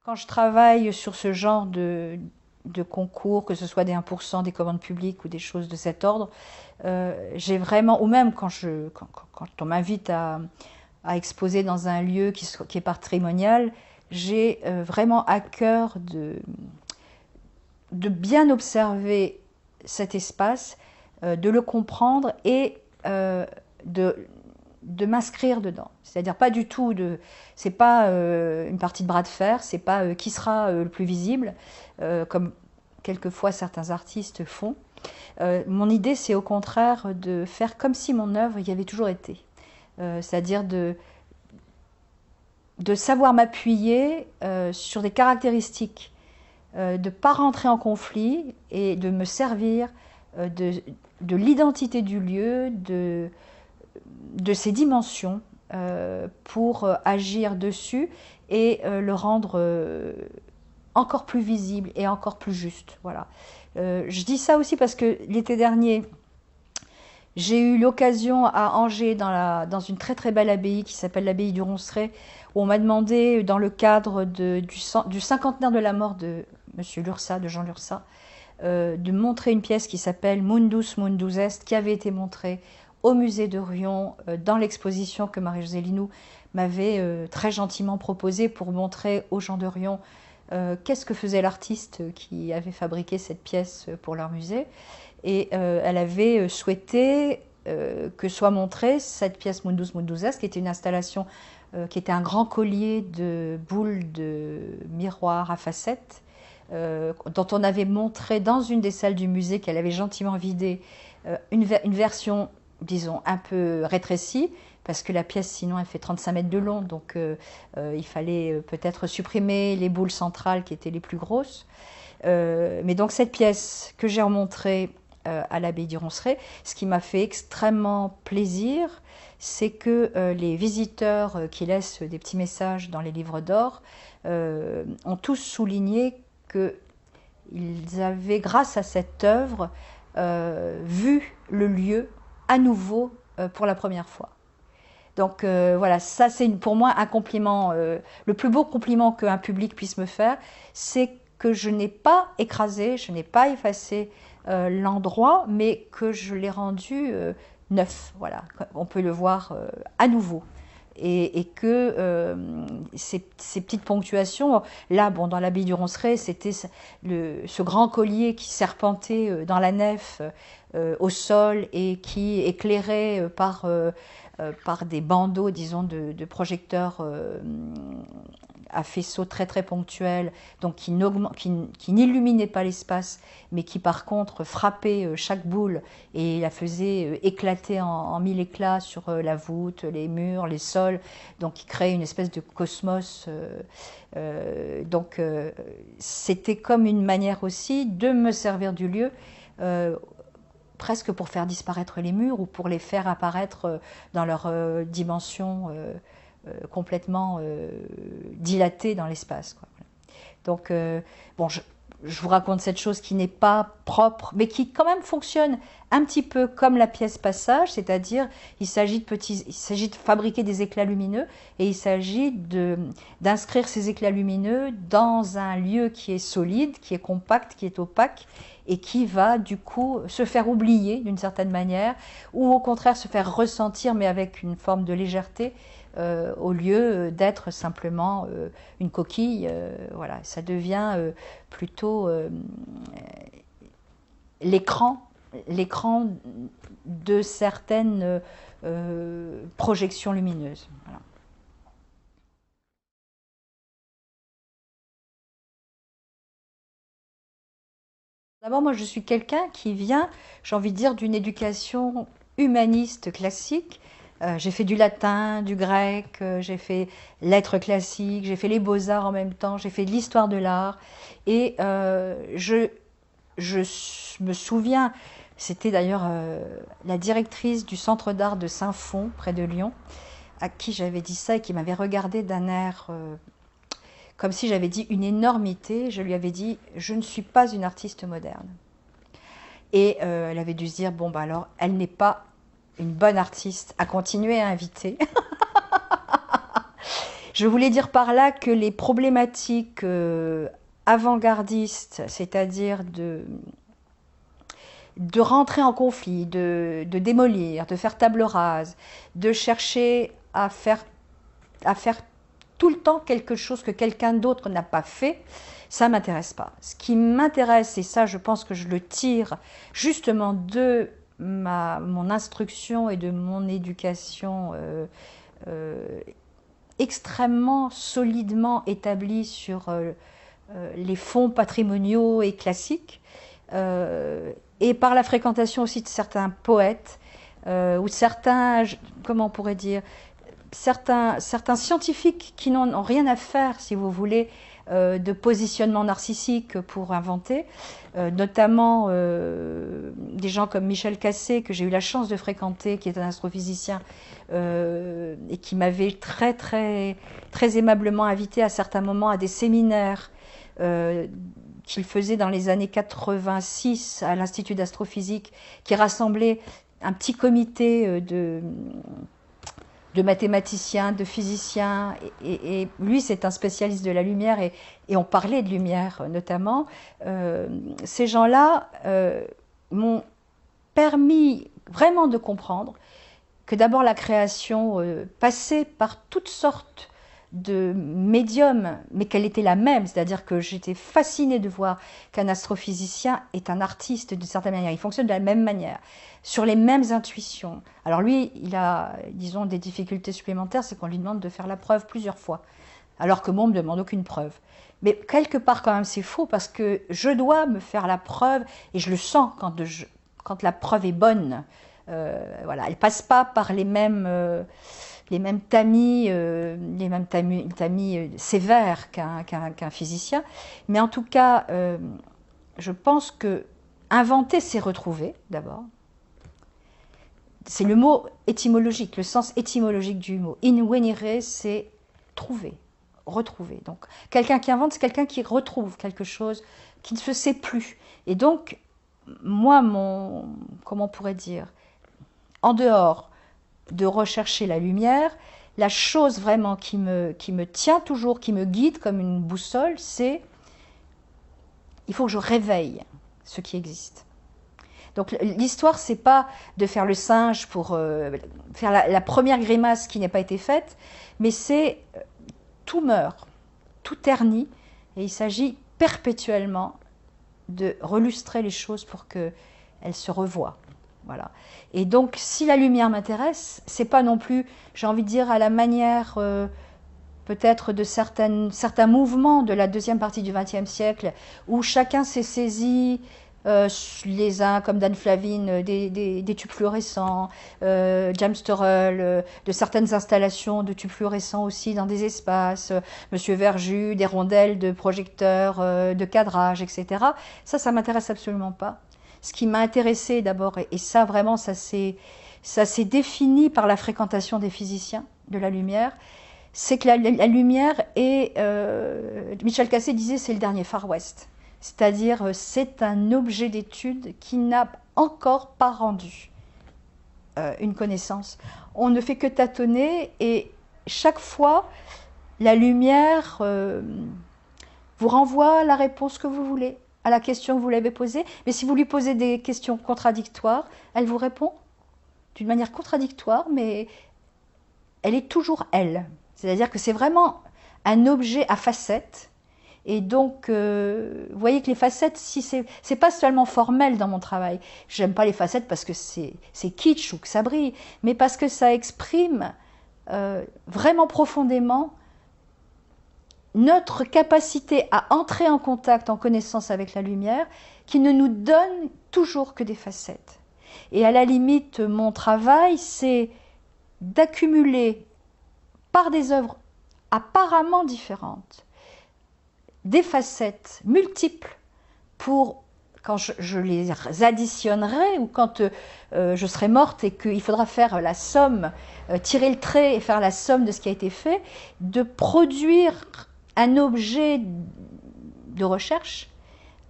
Quand je travaille sur ce genre de concours, que ce soit des 1%, des commandes publiques ou des choses de cet ordre, j'ai vraiment, ou même quand on m'invite à exposer dans un lieu qui est patrimonial, j'ai vraiment à cœur de bien observer cet espace, de le comprendre et de, de m'inscrire dedans. C'est-à-dire pas du tout c'est pas une partie de bras de fer, c'est pas qui sera le plus visible, comme quelquefois certains artistes font. Mon idée, c'est au contraire de faire comme si mon œuvre y avait toujours été. C'est-à-dire de savoir m'appuyer sur des caractéristiques, de ne pas rentrer en conflit et de me servir de l'identité du lieu, de ses dimensions pour agir dessus et le rendre encore plus visible et encore plus juste. Voilà. Je dis ça aussi parce que l'été dernier, j'ai eu l'occasion à Angers, dans une très très belle abbaye qui s'appelle l'abbaye du Ronceret, où on m'a demandé, dans le cadre du cinquantenaire de la mort de Monsieur Lursa, de Jean Lursa, de montrer une pièce qui s'appelle Mundus Mundus Est, qui avait été montrée au musée de Rion dans l'exposition que Marie-Josée Linou m'avait très gentiment proposée pour montrer aux gens de Rion qu'est-ce que faisait l'artiste qui avait fabriqué cette pièce pour leur musée. Et elle avait souhaité que soit montrée cette pièce Mundus Mundus Est, qui était une installation qui était un grand collier de boules de miroirs à facettes, dont on avait montré dans une des salles du musée, qu'elle avait gentiment vidée, une version, disons, un peu rétrécie, parce que la pièce, sinon, elle fait 35 mètres de long, donc il fallait peut-être supprimer les boules centrales qui étaient les plus grosses. Mais donc cette pièce que j'ai remontrée à l'abbaye du Ronceret, ce qui m'a fait extrêmement plaisir, c'est que les visiteurs qui laissent des petits messages dans les livres d'or ont tous souligné qu'ils avaient, grâce à cette œuvre, vu le lieu à nouveau pour la première fois. Donc voilà, ça c'est pour moi un compliment, le plus beau compliment qu'un public puisse me faire, c'est que je n'ai pas écrasé, je n'ai pas effacé l'endroit, mais que je l'ai rendu neuf. Voilà, on peut le voir à nouveau. Et que ces petites ponctuations, là, bon, dans l'abbaye du Ronceret, c'était ce grand collier qui serpentait dans la nef au sol et qui éclairait par des bandeaux, disons, de projecteurs à faisceaux très très ponctuels, donc qui n'illuminaient pas l'espace, mais qui par contre frappaient chaque boule et la faisaient éclater en mille éclats sur la voûte, les murs, les sols, donc qui créaient une espèce de cosmos. Donc c'était comme une manière aussi de me servir du lieu, presque pour faire disparaître les murs ou pour les faire apparaître dans leur dimension complètement dilatée dans l'espace. Donc, bon, je vous raconte cette chose qui n'est pas propre, mais qui quand même fonctionne un petit peu comme la pièce passage, c'est-à-dire il s'agit de fabriquer des éclats lumineux et il s'agit d'inscrire ces éclats lumineux dans un lieu qui est solide, qui est compact, qui est opaque et qui va du coup se faire oublier d'une certaine manière ou au contraire se faire ressentir mais avec une forme de légèreté au lieu d'être simplement une coquille. Voilà, ça devient plutôt l'écran de certaines projections lumineuses. Voilà. D'abord, moi, je suis quelqu'un qui vient, j'ai envie de dire, d'une éducation humaniste classique. J'ai fait du latin, du grec, j'ai fait lettres classiques, j'ai fait les beaux-arts en même temps, j'ai fait de l'histoire de l'art. Et je me souviens, c'était d'ailleurs la directrice du centre d'art de Saint-Fond, près de Lyon, à qui j'avais dit ça et qui m'avait regardé d'un air comme si j'avais dit une énormité. Je lui avais dit « Je ne suis pas une artiste moderne ». Et elle avait dû se dire « Bon, bah alors, elle n'est pas une bonne artiste à continuer à inviter ». Je voulais dire par là que les problématiques avant-gardistes, c'est-à-dire de rentrer en conflit, de démolir, de faire table rase, de chercher à faire tout le temps quelque chose que quelqu'un d'autre n'a pas fait, ça ne m'intéresse pas. Ce qui m'intéresse, et ça je pense que je le tire justement de mon instruction et de mon éducation extrêmement solidement établie sur les fonds patrimoniaux et classiques, et par la fréquentation aussi de certains poètes, ou certains, comment on pourrait dire, certains scientifiques qui n'ont rien à faire, si vous voulez, de positionnement narcissique pour inventer, notamment des gens comme Michel Cassé, que j'ai eu la chance de fréquenter, qui est un astrophysicien, et qui m'avait très aimablement invité à certains moments à des séminaires qu'il faisait dans les années 86 à l'Institut d'astrophysique, qui rassemblait un petit comité de mathématiciens, de physiciens, et lui c'est un spécialiste de la lumière, et on parlait de lumière notamment. Ces gens-là m'ont permis vraiment de comprendre que d'abord la création passait par toutes sortes de médiums, mais qu'elle était la même, c'est-à-dire que j'étais fascinée de voir qu'un astrophysicien est un artiste d'une certaine manière, il fonctionne de la même manière, sur les mêmes intuitions. Alors lui, il a, disons, des difficultés supplémentaires, c'est qu'on lui demande de faire la preuve plusieurs fois, alors que moi, on ne me demande aucune preuve. Mais quelque part, quand même, c'est faux, parce que je dois me faire la preuve, et je le sens quand la preuve est bonne. Voilà, elle ne passe pas par les mêmes tamis sévères qu'un physicien. Mais en tout cas, je pense que inventer, c'est retrouver, d'abord. C'est le mot étymologique, le sens étymologique du mot. Invenire, c'est trouver, retrouver. Donc, quelqu'un qui invente, c'est quelqu'un qui retrouve quelque chose qui ne se sait plus. Et donc, moi, comment on pourrait dire, en dehors de rechercher la lumière, la chose vraiment qui me tient toujours, qui me guide comme une boussole, c'est il faut que je réveille ce qui existe. Donc l'histoire, c'est pas de faire le singe pour faire la première grimace qui n'a pas été faite, mais c'est tout meurt, tout ternit, et il s'agit perpétuellement de relustrer les choses pour qu'elles se revoient. Voilà. Et donc, si la lumière m'intéresse, c'est pas non plus, j'ai envie de dire, à la manière peut-être de certains mouvements de la deuxième partie du XXe siècle, où chacun s'est saisi, les uns comme Dan Flavin, des tubes fluorescents, James Turrell, de certaines installations de tubes fluorescents aussi dans des espaces, Monsieur Verjus, des rondelles de projecteurs, de cadrage, etc. Ça m'intéresse absolument pas. Ce qui m'a intéressé d'abord, et ça vraiment, ça s'est défini par la fréquentation des physiciens de la lumière, c'est que la lumière est, Michel Cassé disait, c'est le dernier Far West. C'est-à-dire, c'est un objet d'étude qui n'a encore pas rendu une connaissance. On ne fait que tâtonner, et chaque fois, la lumière vous renvoie la réponse que vous voulez à la question que vous l'avez posée, mais si vous lui posez des questions contradictoires, elle vous répond d'une manière contradictoire, mais elle est toujours elle. C'est-à-dire que c'est vraiment un objet à facettes, et donc vous voyez que les facettes, si c'est pas seulement formel dans mon travail, j'aime pas les facettes parce que c'est kitsch ou que ça brille, mais parce que ça exprime vraiment profondément notre capacité à entrer en contact, en connaissance avec la lumière, qui ne nous donne toujours que des facettes. Et à la limite, mon travail, c'est d'accumuler par des œuvres apparemment différentes, des facettes multiples pour, quand je les additionnerai, ou quand je serai morte et qu'il faudra faire la somme, tirer le trait et faire la somme de ce qui a été fait, de produire un objet de recherche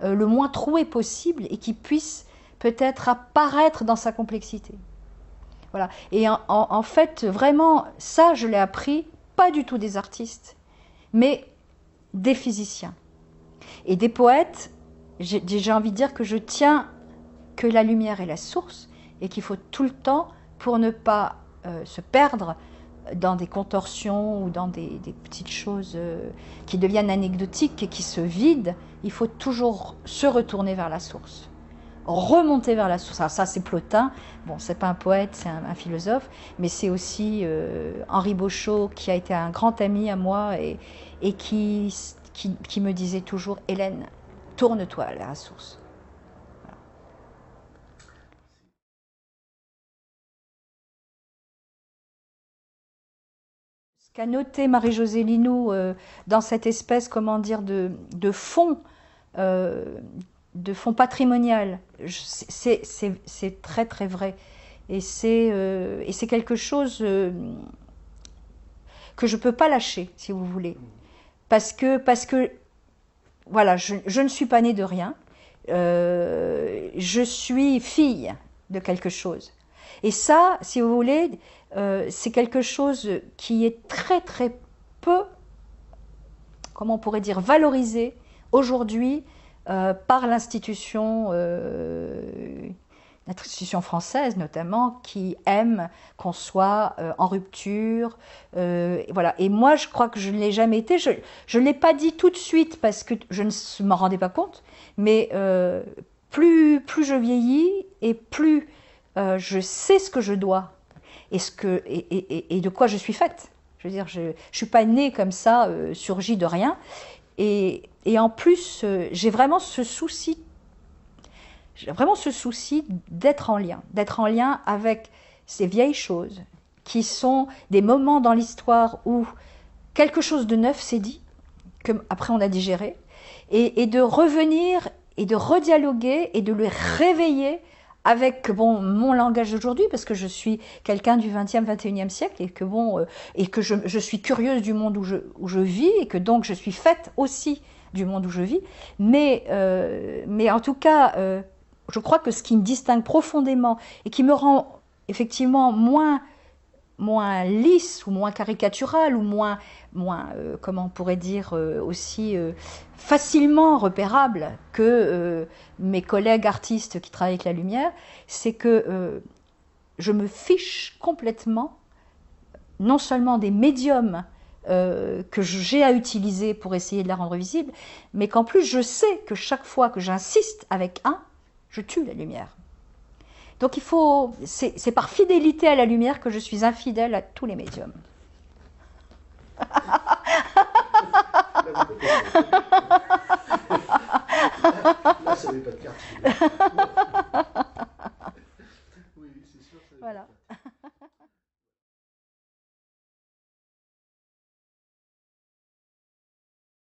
le moins troué possible et qui puisse peut-être apparaître dans sa complexité. Voilà. Et en fait, vraiment, ça, je l'ai appris pas du tout des artistes, mais des physiciens. Et des poètes, j'ai envie de dire que je tiens que la lumière est la source et qu'il faut tout le temps, pour ne pas se perdre dans des contorsions ou dans des petites choses qui deviennent anecdotiques et qui se vident, il faut toujours se retourner vers la source, remonter vers la source. Alors ça, c'est Plotin, bon, c'est pas un poète, c'est un philosophe, mais c'est aussi Henri Beauchot, qui a été un grand ami à moi et qui me disait toujours, Hélène, tourne-toi vers la source. Ce qu'a noté Marie-Josée Linoux dans cette espèce, comment dire, de fond patrimonial, c'est très très vrai. Et c'est quelque chose que je ne peux pas lâcher, si vous voulez. Parce que voilà, je ne suis pas née de rien. Je suis fille de quelque chose. Et ça, si vous voulez, c'est quelque chose qui est très très peu, comment on pourrait dire, valorisé aujourd'hui par l'institution française notamment, qui aime qu'on soit en rupture. Voilà. Et moi, je crois que je ne l'ai jamais été. Je ne l'ai pas dit tout de suite parce que je ne m'en rendais pas compte, mais plus je vieillis et plus je sais ce que je dois et de quoi je suis faite. Je veux dire, je ne suis pas née comme ça, surgie de rien. Et en plus, j'ai vraiment ce souci d'être en lien avec ces vieilles choses qui sont des moments dans l'histoire où quelque chose de neuf s'est dit, que après on a digéré, et de revenir et de redialoguer et de le réveiller avec mon langage d'aujourd'hui, parce que je suis quelqu'un du 20e, 21e siècle, et que je suis curieuse du monde où je vis, et que donc je suis faite aussi du monde où je vis. Mais en tout cas, je crois que ce qui me distingue profondément et qui me rend effectivement moins lisse ou moins caricaturale ou moins comment on pourrait dire, aussi facilement repérable que mes collègues artistes qui travaillent avec la lumière, c'est que je me fiche complètement non seulement des médiums que j'ai à utiliser pour essayer de la rendre visible, mais qu'en plus je sais que chaque fois que j'insiste avec je tue la lumière. Donc c'est par fidélité à la lumière que je suis infidèle à tous les médiums. Là, ça n'avait pas de carte. Oui, c'est sûr. Voilà.